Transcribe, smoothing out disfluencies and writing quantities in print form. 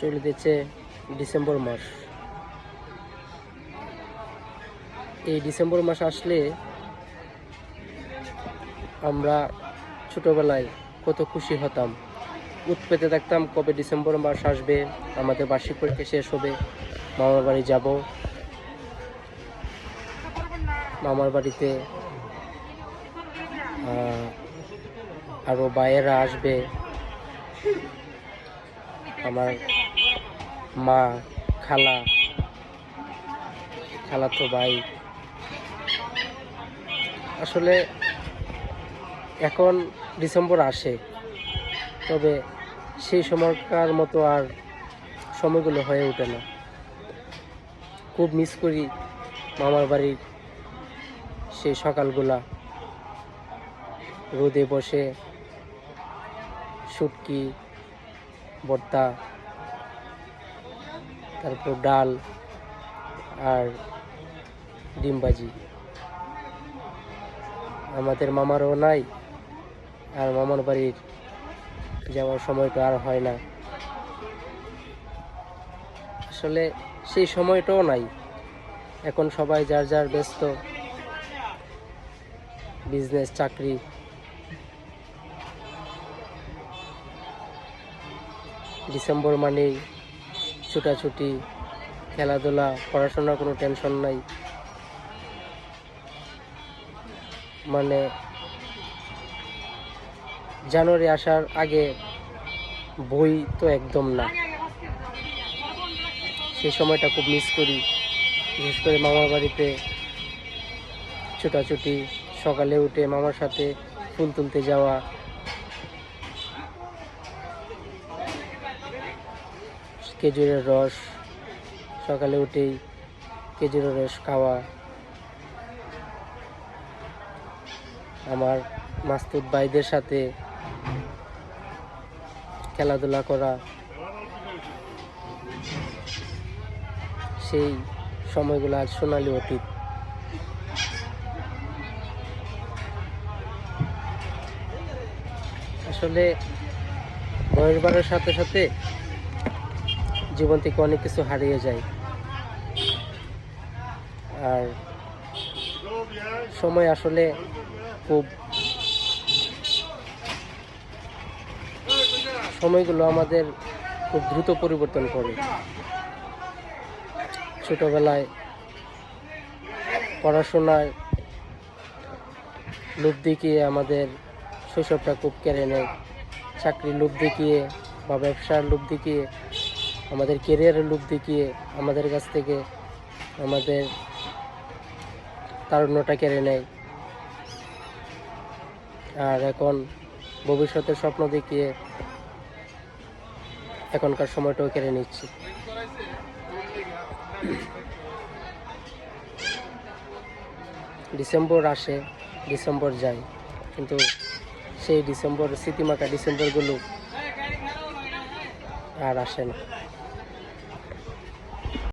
চলিতেছে ডিসেম্বর মাস। এই ডিসেম্বর মাস আসলে আমরা ছোটবেলায় কত খুশি হতাম, উৎপেতে থাকতাম কবে ডিসেম্বর মাস আসবে, আমাদের বার্ষিক পরীক্ষা শেষ হবে, মামার বাড়ি যাব, মামার বাড়িতে আরও ভাইয়েরা আসবে, আমার মা, খালাতো ভাই। আসলে এখন ডিসেম্বর আসে, তবে সেই সময়কার মতো আর সময়গুলো হয়ে ওঠে না। খুব মিস করি মামার বাড়ির সেই সকালগুলা, রোদে বসে শুটকি ভর্তা, তারপর ডাল আর ডিম ভাজি। আমাদের মামারও নাই, আর মামার বাড়ির যাওয়ার সময়টা আর হয় না। আসলে সেই সময়টাও নাই, এখন সবাই যার যার ব্যস্ত, বিজনেস, চাকরি। ডিসেম্বর মানেই ছুটাছুটি, খেলাধুলা, পড়াশোনার কোনো টেনশন নাই। মানে জানুয়ারি আসার আগে বই তো একদম না, সেই সময়টা খুব মিস করি। বিশেষ করে মামার বাড়িতে ছুটাছুটি, সকালে উঠে মামার সাথে ফুল তুলতে যাওয়া, খেজুরের রস, সকালে উঠেই খেজুরের রস খাওয়া, আমার মাস্তুদ ভাইদের সাথে খেলাধুলা করা, সেই সময়গুলো আজ সোনালি অতীত। আসলে বয়স বাড়ার সাথে সাথে জীবন থেকে অনেক কিছু হারিয়ে যায়, আর সময় আসলে সময়গুলো আমাদের খুব দ্রুত পরিবর্তন করে। ছোটবেলায় পড়াশোনায় লোভ দেখিয়ে আমাদের শৈশবটা খুব কেড়ে নেয়, চাকরির লোভ দেখিয়ে বা ব্যবসার লোভ দেখিয়ে, আমাদের কেরিয়ারের লোভ দেখিয়ে আমাদের কাছ থেকে আমাদের তারুণ্যটা কেড়ে নেয়। আর এখন ভবিষ্যতের স্বপ্ন দেখিয়ে এখনকার সময়টাও কেড়ে নিচ্ছে। ডিসেম্বর আসে, ডিসেম্বর যায়, কিন্তু সেই ডিসেম্বর, স্মৃতিমাখা ডিসেম্বরগুলো আর আসে না।